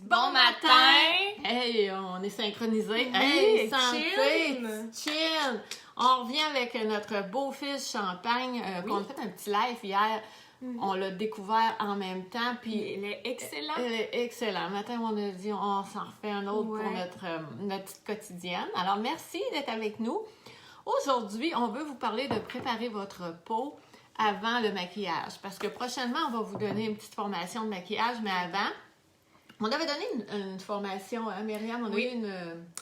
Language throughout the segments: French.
Bon matin! Hey, on est synchronisés. Oui, Hey, santé! chin! Chin! On revient avec notre beau-fils Champagne, qu'on a fait un petit live hier. On l'a découvert en même temps. Puis Il est excellent. Il est excellent. Matin, on a dit, on s'en refait un autre pour notre petite quotidienne. Alors, merci d'être avec nous. Aujourd'hui, on veut vous parler de préparer votre peau avant le maquillage. Parce que prochainement, on va vous donner une petite formation de maquillage, mais avant, on avait donné une formation, hein, Myriam?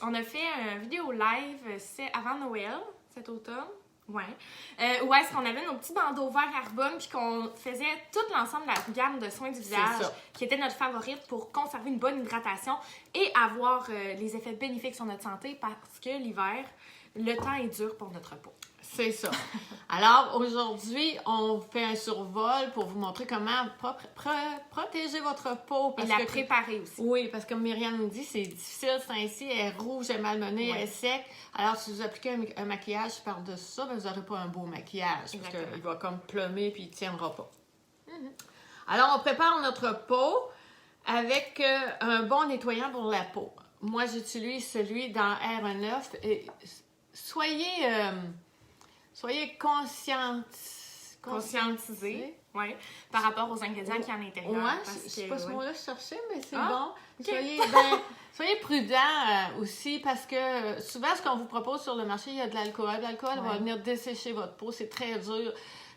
On a fait une vidéo live, c'est avant Noël, cet automne. Ouais. Où est-ce qu'on avait nos petits bandeaux verts Arbonne puis qu'on faisait tout l'ensemble de la gamme de soins du visage qui était notre favorite pour conserver une bonne hydratation et avoir les effets bénéfiques sur notre santé parce que l'hiver, le temps est dur pour notre peau. C'est ça. Alors, aujourd'hui, on fait un survol pour vous montrer comment protéger votre peau. Et la préparer aussi. Oui, parce que comme Myriam nous dit, c'est difficile, c'est ainsi, elle est rouge, elle est malmenée, elle est sec. Alors, si vous appliquez un maquillage par-dessus ça, ben, vous n'aurez pas un beau maquillage. Exactement. Parce qu'il va comme plummer puis il ne tiendra pas. Alors, on prépare notre peau avec un bon nettoyant pour la peau. Moi, j'utilise celui dans R9 et soyez conscientisés par rapport aux ingrédients qu'il y a à l'intérieur. Oui, je ne sais pas ce mot-là je cherchais, mais c'est bon. Okay. Soyez prudents aussi parce que souvent, ce qu'on vous propose sur le marché, il y a de l'alcool. L'alcool va venir dessécher votre peau, c'est très dur.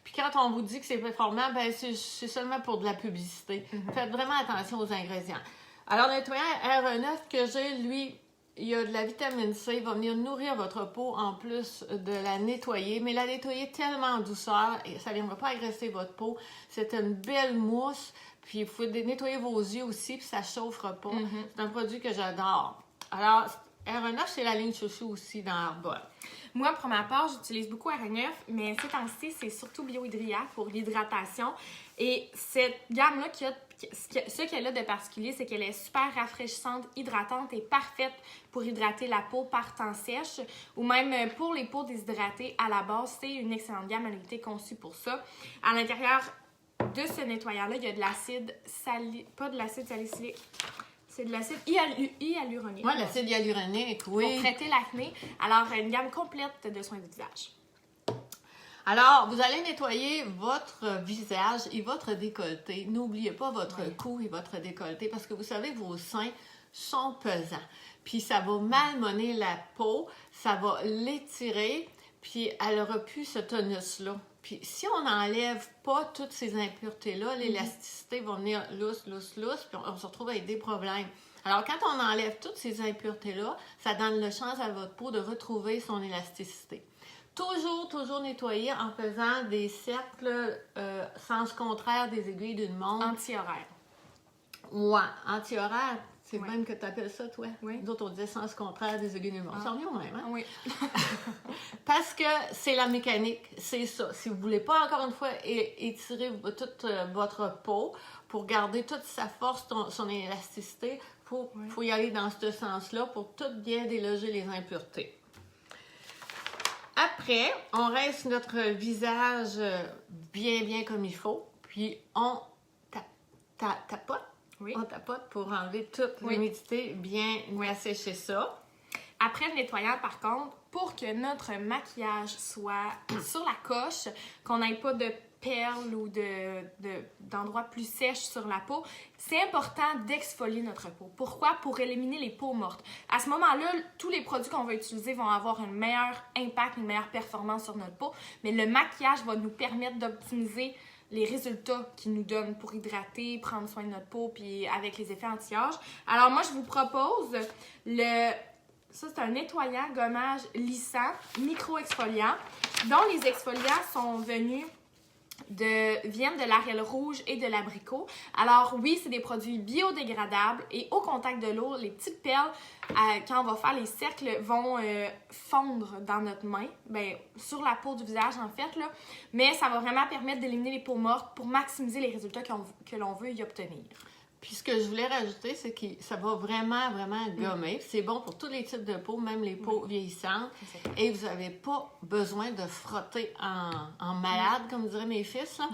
Puis quand on vous dit que c'est performant, ben c'est seulement pour de la publicité. Faites vraiment attention aux ingrédients. Alors, le nettoyant R9 que j'ai, lui, il y a de la vitamine C, il va venir nourrir votre peau en plus de la nettoyer, mais la nettoyer tellement en douceur, et ça ne viendra pas agresser votre peau. C'est une belle mousse, puis il faut nettoyer vos yeux aussi, puis ça ne chauffera pas. C'est un produit que j'adore. Alors, R9, c'est la ligne chouchou aussi dans Arbonne. Moi, pour ma part, j'utilise beaucoup R9, mais ces temps-ci, c'est surtout Biohydria pour l'hydratation. Et cette gamme-là, ce qu'elle a de particulier, c'est qu'elle est super rafraîchissante, hydratante et parfaite pour hydrater la peau par temps sèche ou même pour les peaux déshydratées à la base. C'est une excellente gamme, elle a été conçue pour ça. À l'intérieur de ce nettoyant-là, il y a de l'acide pas de l'acide salicylique. C'est de l'acide hyaluronique. Oui, l'acide hyaluronique, oui. Pour traiter l'acné. Alors, une gamme complète de soins du visage. Alors, vous allez nettoyer votre visage et votre décolleté. N'oubliez pas votre cou et votre décolleté parce que vous savez, vos seins sont pesants. Puis ça va malmener la peau, ça va l'étirer, puis elle aura plus ce tonus-là. Puis si on n'enlève pas toutes ces impuretés-là, l'élasticité va venir lousse, puis on se retrouve avec des problèmes. Alors, quand on enlève toutes ces impuretés-là, ça donne la chance à votre peau de retrouver son élasticité. Toujours nettoyer en faisant des cercles sens contraire des aiguilles d'une montre. Anti-horaire. Ouais, anti-horaire. C'est même que tu appelles ça, toi? Oui. D'autres, on disait sens contraire des aiguilles d'une montre. Ça revient au même, hein? Oui. Parce que c'est la mécanique, c'est ça. Si vous ne voulez pas, encore une fois, étirer toute votre peau pour garder toute sa force, son élasticité, il faut y aller dans ce sens-là pour tout bien déloger les impuretés. Après, on reste notre visage bien comme il faut, puis on tapote. Oui. On tapote pour enlever toute l'humidité, bien assécher ça. Après le nettoyant, par contre, pour que notre maquillage soit sur la coche, qu'on n'ait pas de perles ou d'endroits plus sèches sur la peau, c'est important d'exfolier notre peau. Pourquoi? Pour éliminer les peaux mortes. À ce moment-là, tous les produits qu'on va utiliser vont avoir un meilleur impact, une meilleure performance sur notre peau, mais le maquillage va nous permettre d'optimiser les résultats qu'ils nous donnent pour hydrater, prendre soin de notre peau, puis avec les effets anti-âge. Alors moi, je vous propose ça, c'est un nettoyant gommage lissant, micro-exfoliant, dont les exfoliants viennent de l'arelle rouge et de l'abricot. Alors oui, c'est des produits biodégradables et au contact de l'eau, les petites perles, quand on va faire les cercles, vont fondre dans notre main, sur la peau du visage en fait, là. Mais ça va vraiment permettre d'éliminer les peaux mortes pour maximiser les résultats que l'on veut y obtenir. Puis ce que je voulais rajouter, c'est que ça va vraiment gommer. C'est bon pour tous les types de peau, même les peaux vieillissantes. Et vous n'avez pas besoin de frotter en malade, comme diraient mes fils. Là.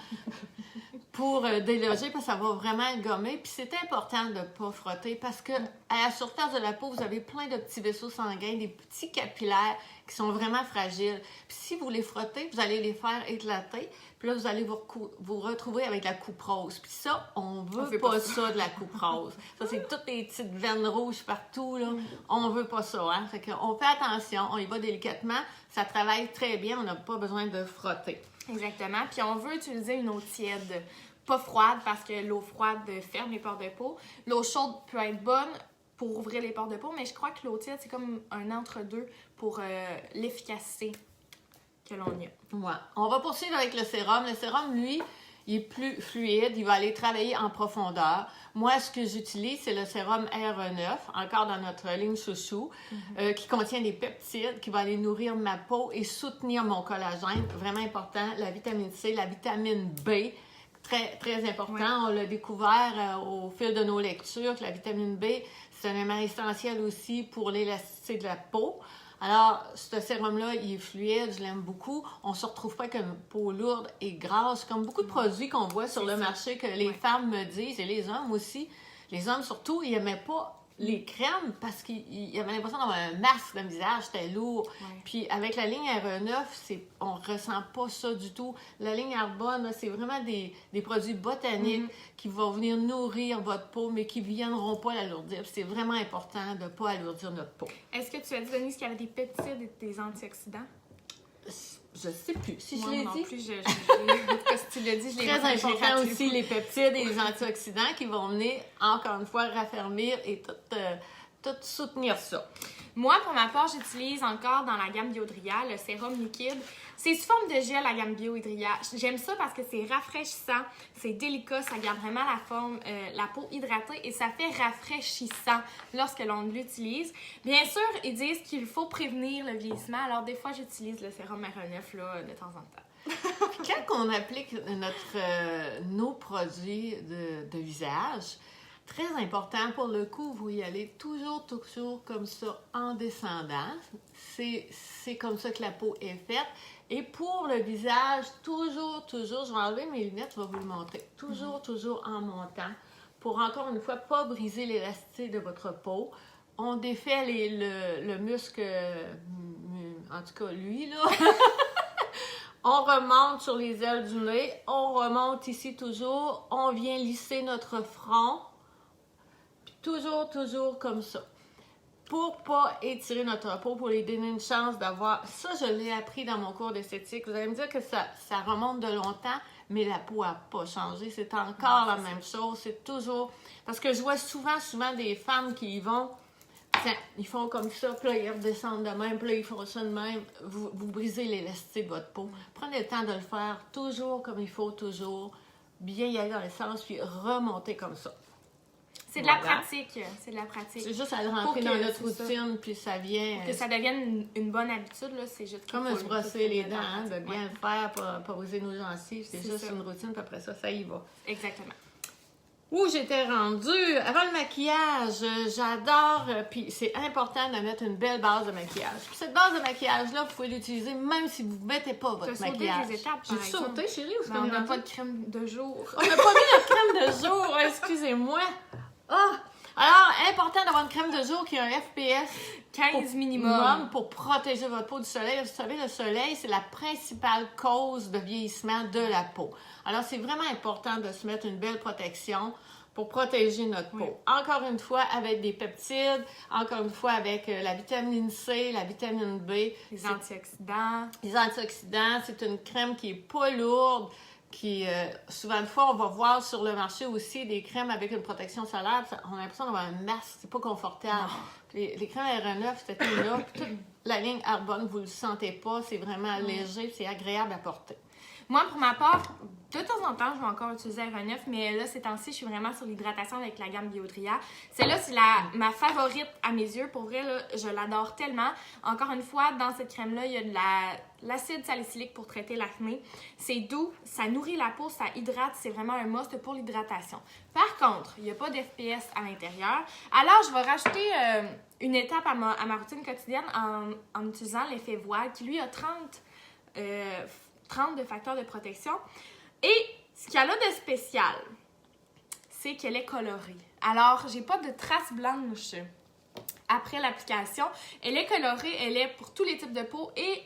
pour déloger, parce que ça va vraiment gommer. Puis c'est important de ne pas frotter parce que à la surface de la peau, vous avez plein de petits vaisseaux sanguins, des petits capillaires qui sont vraiment fragiles. Puis si vous les frottez, vous allez les faire éclater. Puis là, vous allez vous retrouver avec la coupe rose. Puis ça, on veut pas ça de la coupe rose. Ça, c'est toutes les petites veines rouges partout, là. On veut pas ça, hein. Fait qu'on fait attention, on y va délicatement. Ça travaille très bien, on n'a pas besoin de frotter. Exactement. Puis on veut utiliser une eau tiède, pas froide parce que l'eau froide ferme les pores de peau. L'eau chaude peut être bonne pour ouvrir les pores de peau, mais je crois que l'eau tiède, c'est comme un entre-deux pour l'efficacité que l'on y a. Ouais. On va poursuivre avec le sérum. Le sérum, lui, il est plus fluide, il va aller travailler en profondeur. Moi, ce que j'utilise, c'est le sérum RE9, encore dans notre ligne chouchou, qui contient des peptides, qui va aller nourrir ma peau et soutenir mon collagène. Vraiment important. La vitamine C, la vitamine B, très, très important. Ouais. On l'a découvert au fil de nos lectures, que la vitamine B, c'est un élément essentiel aussi pour l'élasticité de la peau. Alors, ce sérum-là, il est fluide, je l'aime beaucoup. On ne se retrouve pas avec une peau lourde et grasse, comme beaucoup de produits qu'on voit sur le marché que les femmes me disent, et les hommes aussi. Les hommes, surtout, ils n'aimaient pas les crèmes parce qu'ils avaient l'impression d'avoir un masque dans le visage, c'était lourd. Ouais. Puis avec la ligne RE9, on ne ressent pas ça du tout. La ligne Arbonne, c'est vraiment des produits botaniques qui vont venir nourrir votre peau, mais qui ne viendront pas l'alourdir. C'est vraiment important de ne pas alourdir notre peau. Est-ce que tu as dit, Denise, qu'il y avait des peptides et des antioxydants? Je sais plus. Si moi, je l'ai non dit. Plus, en tout cas, si tu l'as dit, je l'ai Très important aussi, les peptides et les antioxydants qui vont venir, encore une fois, raffermir et tout soutenir ça. Moi, pour ma part, j'utilise encore dans la gamme Biodria le sérum liquide. C'est sous forme de gel, la gamme Biodria. J'aime ça parce que c'est rafraîchissant, c'est délicat, ça garde vraiment la forme, la peau hydratée et ça fait rafraîchissant lorsque l'on l'utilise. Bien sûr, ils disent qu'il faut prévenir le vieillissement, alors des fois, j'utilise le sérum RE9 là, de temps en temps. Puis quand on applique nos produits de visage, très important pour le coup, vous y allez toujours comme ça en descendant. C'est comme ça que la peau est faite. Et pour le visage, toujours, je vais enlever mes lunettes, je vais vous le montrer. Toujours en montant pour encore une fois pas briser l'élasticité de votre peau. On défait le muscle, en tout cas lui là. On remonte sur les ailes du nez, on remonte ici toujours, on vient lisser notre front. Toujours comme ça. Pour pas étirer notre peau, pour lui donner une chance d'avoir... Ça, je l'ai appris dans mon cours d'esthétique. Vous allez me dire que ça remonte de longtemps, mais la peau n'a pas changé. C'est encore la même chose. C'est toujours... Parce que je vois souvent des femmes qui y vont... Ils font comme ça, puis là, ils redescendent de même, puis là, ils font ça de même. Vous brisez l'élasticité de votre peau. Prenez le temps de le faire toujours comme il faut, toujours. Bien y aller dans le sens, puis remonter comme ça. C'est de la pratique. C'est de la pratique. C'est juste à le rentrer dans notre routine, puis ça vient... Pour que ça devienne une bonne habitude, là, c'est juste... Comme se brosser les dents, hein, de bien le faire, pas briser nos gencives. C'est juste une routine, puis après ça y va. Exactement. Où j'étais rendue? Avant le maquillage, j'adore, puis c'est important de mettre une belle base de maquillage. Puis cette base de maquillage-là, vous pouvez l'utiliser même si vous ne mettez pas votre maquillage. Des étapes, J'ai sauté, chérie, ou on n'a pas de crème de jour. On n'a pas mis notre crème de jour, excusez-moi. Alors, important d'avoir une crème de jour qui a un FPS 15 minimum pour protéger votre peau du soleil. Vous savez, le soleil, c'est la principale cause de vieillissement de la peau. Alors, c'est vraiment important de se mettre une belle protection pour protéger notre peau. Oui. Encore une fois, avec des peptides, encore une fois, avec la vitamine C, la vitamine B. Les antioxydants. Les antioxydants, c'est une crème qui n'est pas lourde, qui, souvent de fois, on va voir sur le marché aussi des crèmes avec une protection solaire. On a l'impression d'avoir un masque, c'est pas confortable. Les crèmes RE9, cette là toute la ligne Arbonne, vous le sentez pas, c'est vraiment léger, c'est agréable à porter. Moi, pour ma part, de temps en temps, je vais encore utiliser RE9, mais là, ces temps-ci, je suis vraiment sur l'hydratation avec la gamme Biodria. Celle-là, c'est ma favorite à mes yeux. Pour vrai, là, je l'adore tellement. Encore une fois, dans cette crème-là, il y a de l'acide salicylique pour traiter l'acné. C'est doux, ça nourrit la peau, ça hydrate. C'est vraiment un must pour l'hydratation. Par contre, il n'y a pas d'FPS à l'intérieur. Alors, je vais rajouter une étape à ma routine quotidienne en utilisant l'effet voile qui, lui, a 30 de facteurs de protection. Et Ce qu'elle a de spécial, c'est qu'elle est colorée. Alors, j'ai pas de traces blanches après l'application. Elle est colorée, elle est pour tous les types de peau et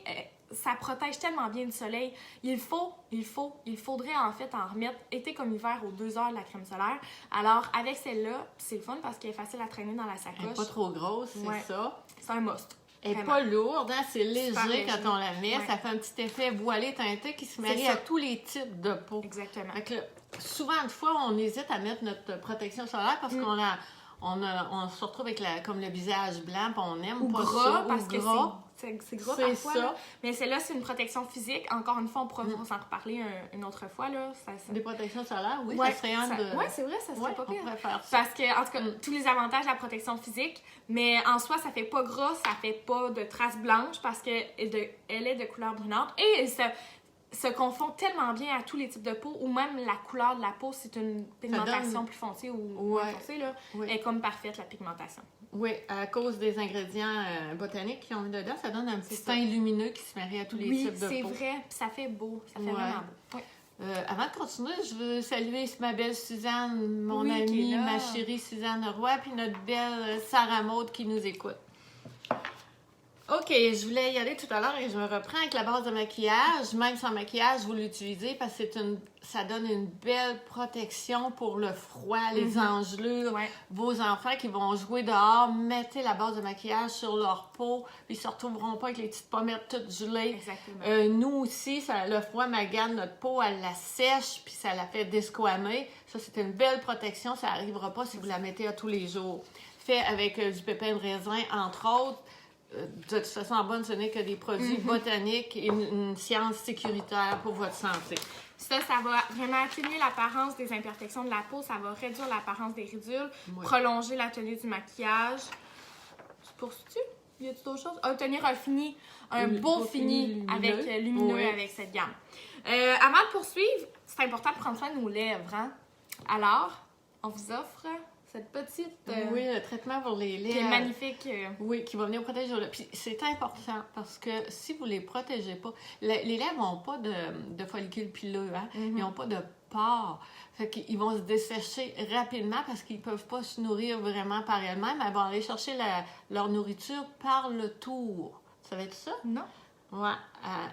ça protège tellement bien du soleil. Il faudrait en fait en remettre été comme hiver aux 2 heures de la crème solaire. Alors, avec celle-là, c'est le fun parce qu'elle est facile à traîner dans la sacoche. Elle n'est pas trop grosse, c'est ça. C'est un must. Elle n'est pas lourde, hein? C'est léger quand on la met. Ouais. Ça fait un petit effet voilé teinté qui se marie à tous les types de peau. Exactement. Fait que là, souvent, de fois, on hésite à mettre notre protection solaire parce on se retrouve avec comme le visage blanc, puis on aime ou pas gras, ça. parce ou que gras. c'est gras C'est parfois. ça. Là. Mais celle-là, c'est une protection physique. Encore une fois, on pourra s'en reparler une autre fois. Là. Ça... Des protections solaires, oui, ouais, ça serait un de... Oui, c'est vrai, ça serait pas pire. On pourrait faire ça. Parce que, en tout cas, tous les avantages de la protection physique, mais en soi, ça fait pas gras, ça fait pas de traces blanches parce qu'elle est de couleur brunante. Et elle se confond tellement bien à tous les types de peau, ou même la couleur de la peau, c'est une pigmentation plus foncée ou moins foncée, là. Elle est comme parfaite, la pigmentation. Oui, à cause des ingrédients botaniques qui ont mis dedans, ça donne un petit teint lumineux qui se marie à tous les types de peau. Oui, c'est vrai, puis ça fait beau, ça fait vraiment beau. Oui. Avant de continuer, je veux saluer ma belle Suzanne, mon amie, amie, ma chérie Suzanne Roy, puis notre belle Sarah Maud qui nous écoute. OK, je voulais y aller tout à l'heure et je me reprends avec la base de maquillage. Même sans maquillage, vous l'utilisez parce que ça donne une belle protection pour le froid, les engelures. Ouais. Vos enfants qui vont jouer dehors, mettez la base de maquillage sur leur peau, puis ils ne se retrouveront pas avec les petites pommettes toutes gelées. Exactement. Nous aussi, le froid magane notre peau, elle la sèche, puis ça la fait desquamer. Ça, c'est une belle protection, ça n'arrivera pas si vous la mettez à tous les jours. Fait avec du pépin de raisin, entre autres. De toute façon, en bonne, ce n'est que des produits botaniques et une science sécuritaire pour votre santé. Ça va vraiment atténuer l'apparence des imperfections de la peau, ça va réduire l'apparence des ridules, prolonger la tenue du maquillage. Tu poursuis-tu? Y a-t-il d'autres choses? Obtenir un beau fini lumineux avec cette gamme. Avant de poursuivre, c'est important de prendre soin de nos lèvres. Hein? Alors, on vous offre cette petite... oui, le traitement pour les lèvres. Qui est magnifique. Oui, qui va venir protéger vos lèvres. Puis c'est important parce que si vous ne les protégez pas, les lèvres n'ont pas de follicules pileux, hein? Ils n'ont pas de pores. Fait qu'ils vont se dessécher rapidement parce qu'ils ne peuvent pas se nourrir vraiment par elles-mêmes. Elles vont aller chercher leur nourriture par le tour. Ça va être ça? Non. Ouais.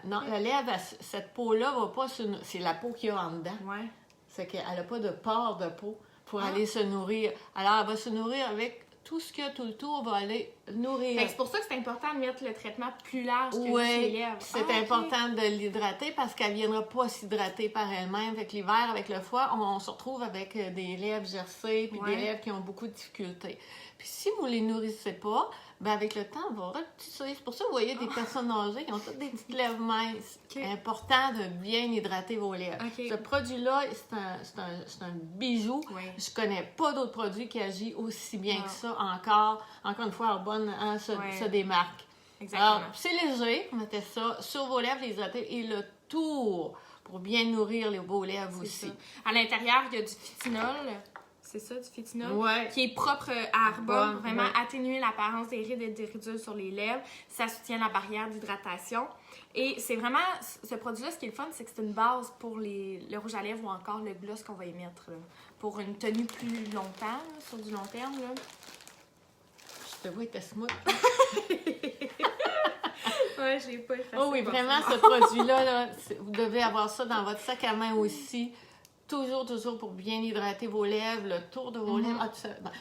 Non, la lèvre, cette peau-là va pas se nourrir. C'est la peau qu'il y a en dedans. Ouais. C'est qu'elle n'a pas de pores de peau pour aller se nourrir. Alors, elle va se nourrir avec tout ce qu'il y a tout le tour, va aller nourrir. C'est pour ça que c'est important de mettre le traitement plus large que les lèvres. C'est important de l'hydrater parce qu'elle ne viendra pas s'hydrater par elle-même. Avec l'hiver, avec le froid, on se retrouve avec des lèvres gercées puis des lèvres qui ont beaucoup de difficultés. Puis si vous ne les nourrissez pas, ben avec le temps, on va retisser. C'est pour ça que vous voyez des personnes âgées qui ont toutes des petites lèvres minces. C'est important de bien hydrater vos lèvres. Ce produit-là, c'est un bijou. Je connais pas d'autres produits qui agissent aussi bien que ça encore. Encore une fois, Arbonne se démarque. Exactement. Alors, c'est léger. Vous mettez ça sur vos lèvres, les hydrater et le tour pour bien nourrir les beaux lèvres aussi. Ça. À l'intérieur, il y a du phytinol. C'est ça, du phytinol, qui est propre à Arbonne pour vraiment atténuer l'apparence des rides et des ridules sur les lèvres. Ça soutient la barrière d'hydratation. Et c'est vraiment, ce produit-là, ce qui est le fun, c'est que c'est une base pour le rouge à lèvres ou encore le gloss qu'on va émettre là, pour une tenue plus longtemps, là, sur du long terme. Là. Je te vois, t'es smooth. Ouais, j'ai pas effacé. Oh oui, vraiment, ce produit-là, là, vous devez avoir ça dans votre sac à main aussi. Toujours pour bien hydrater vos lèvres, le tour de vos lèvres.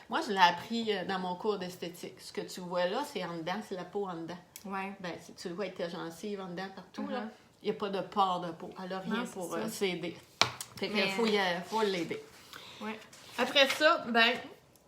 Moi, je l'ai appris dans mon cours d'esthétique. Ce que tu vois là, c'est en dedans, c'est la peau en dedans. Ouais. Ben, si tu le vois avec ta gencive en dedans partout, là, il n'y a pas de pores de peau. Elle n'a rien pour s'aider. Fait qu'il faut l'aider. Ouais. Après ça, ben,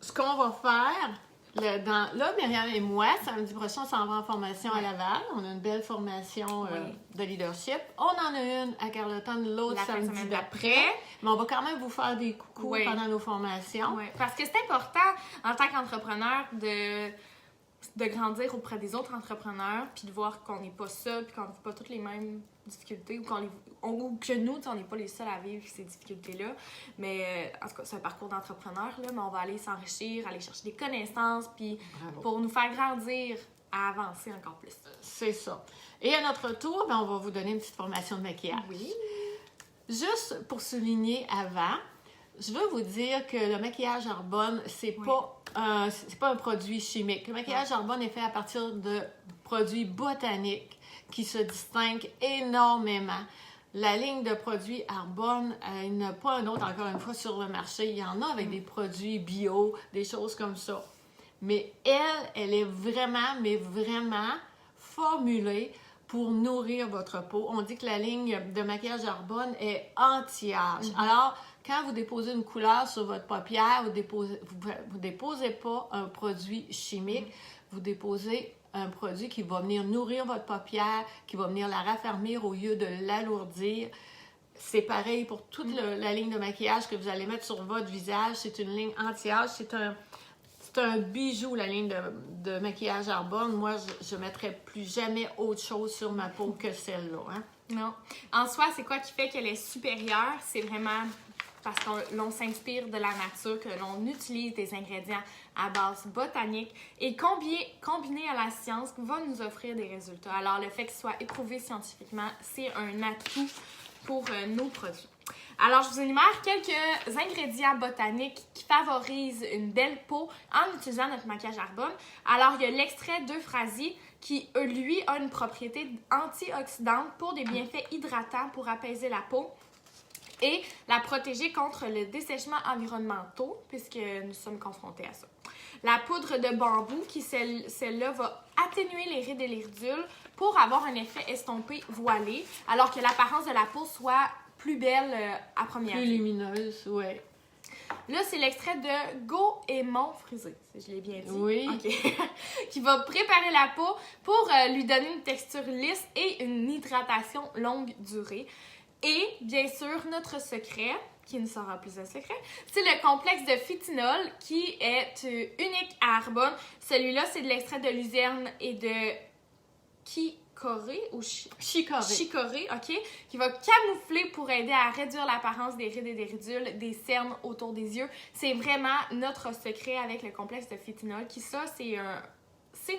ce qu'on va faire, là, Myriam et moi, samedi prochain, on s'en va en formation à Laval. On a une belle formation de leadership. On en a une à Carleton l'autre samedi d'après. Mais on va quand même vous faire des coucous pendant nos formations. Oui, parce que c'est important en tant qu'entrepreneur de grandir auprès des autres entrepreneurs, puis de voir qu'on n'est pas seul, puis qu'on ne vit pas toutes les mêmes difficultés, ou que nous, on n'est pas les seuls à vivre ces difficultés-là. Mais en tout cas, c'est un parcours d'entrepreneur, là, mais on va aller s'enrichir, aller chercher des connaissances, puis pour nous faire grandir, à avancer encore plus. C'est ça. Et à notre tour, ben, on va vous donner une petite formation de maquillage. Oui. juste pour souligner avant, je veux vous dire que le maquillage Arbonne, c'est pas un produit chimique. Le maquillage Arbonne est fait à partir de produits botaniques qui se distinguent énormément. La ligne de produits Arbonne, il n'y en a pas un autre, encore une fois, sur le marché. Il y en a avec des produits bio, des choses comme ça. Mais elle est vraiment, mais vraiment formulée pour nourrir votre peau. On dit que la ligne de maquillage Arbonne est anti-âge. Alors, quand vous déposez une couleur sur votre paupière, vous déposez pas un produit chimique, vous déposez un produit qui va venir nourrir votre paupière, qui va venir la raffermir au lieu de l'alourdir. C'est pareil pour toute la ligne de maquillage que vous allez mettre sur votre visage. C'est une ligne anti-âge. C'est un bijou, la ligne de maquillage Arbonne. Moi, je ne mettrais plus jamais autre chose sur ma peau que celle-là. Hein? Non. En soi, c'est quoi qui fait qu'elle est supérieure? C'est vraiment parce qu'on s'inspire de la nature, que l'on utilise des ingrédients à base botanique et combiné à la science va nous offrir des résultats. Alors, le fait qu'il soit éprouvé scientifiquement, c'est un atout pour nos produits. Alors, je vous énumère quelques ingrédients botaniques qui favorisent une belle peau en utilisant notre maquillage Arbonne. Alors, il y a l'extrait d'Euphrasie qui, lui, a une propriété antioxydante pour des bienfaits hydratants pour apaiser la peau et la protéger contre le dessèchement environnemental, puisque nous sommes confrontés à ça. La poudre de bambou, qui celle-là va atténuer les rides et les ridules pour avoir un effet estompé voilé, alors que l'apparence de la peau soit plus belle à première vue. Plus lumineuse, oui. Là, c'est l'extrait de Goémon frisé, si je l'ai bien dit. Oui. OK. Qui va préparer la peau pour lui donner une texture lisse et une hydratation longue durée. Et, bien sûr, notre secret, qui ne sera plus un secret, c'est le complexe de phytinol qui est unique à Arbonne. Celui-là, c'est de l'extrait de luzerne et de chicorée ou chicorée, OK, qui va camoufler pour aider à réduire l'apparence des rides et des ridules, des cernes autour des yeux. C'est vraiment notre secret avec le complexe de phytinol, qui ça, c'est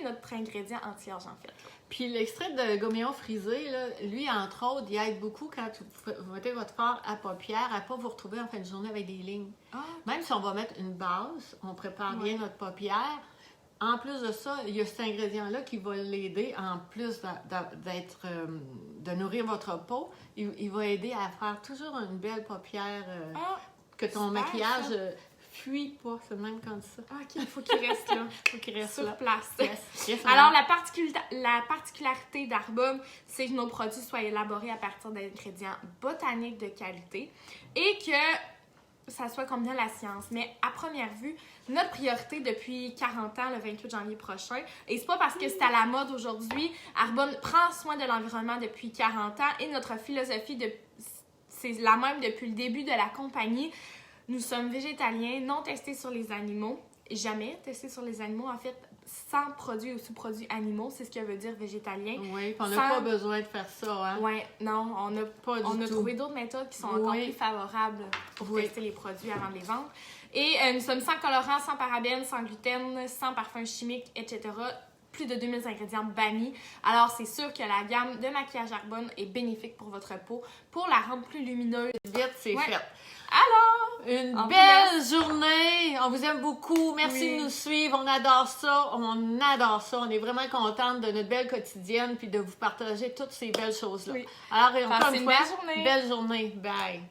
notre ingrédient anti-âge, en fait. Puis l'extrait de goméon frisé, là, lui, entre autres, il aide beaucoup quand vous mettez votre fard à paupières à ne pas vous retrouver en fin de journée avec des lignes. Ah. Même si on va mettre une base, on prépare bien notre paupière. En plus de ça, il y a cet ingrédient-là qui va l'aider, en plus de nourrir votre peau, il va aider à faire toujours une belle paupière, que ton maquillage fuit pas, c'est le même comme ça. OK, il faut qu'il reste là. Faut qu'il reste sur place. Yes, alors, la particularité d'Arbonne, c'est que nos produits soient élaborés à partir d'ingrédients botaniques de qualité et que ça soit combiné à la science. Mais à première vue, notre priorité depuis 40 ans, le 28 janvier prochain, et c'est pas parce que c'est à la mode aujourd'hui, Arbonne prend soin de l'environnement depuis 40 ans et notre philosophie, c'est la même depuis le début de la compagnie. Nous sommes végétaliens, non testés sur les animaux, jamais testés sur les animaux, en fait, sans produits ou sous-produits animaux, c'est ce que veut dire végétalien. Oui, on n'a pas besoin de faire ça, hein? Oui, non, on a trouvé d'autres méthodes qui sont encore plus favorables pour tester les produits avant de les vendre. Et nous sommes sans colorants, sans parabènes, sans gluten, sans parfums chimiques, etc. Plus de 2000 ingrédients bannis. Alors, c'est sûr que la gamme de maquillage Arbonne est bénéfique pour votre peau, pour la rendre plus lumineuse. Vite, c'est fait. Alors, une belle journée. On vous aime beaucoup. Merci de nous suivre. On adore ça. On adore ça. On est vraiment contente de notre belle quotidienne puis de vous partager toutes ces belles choses-là. Oui. Alors, encore une fois, belle journée. Belle journée. Bye.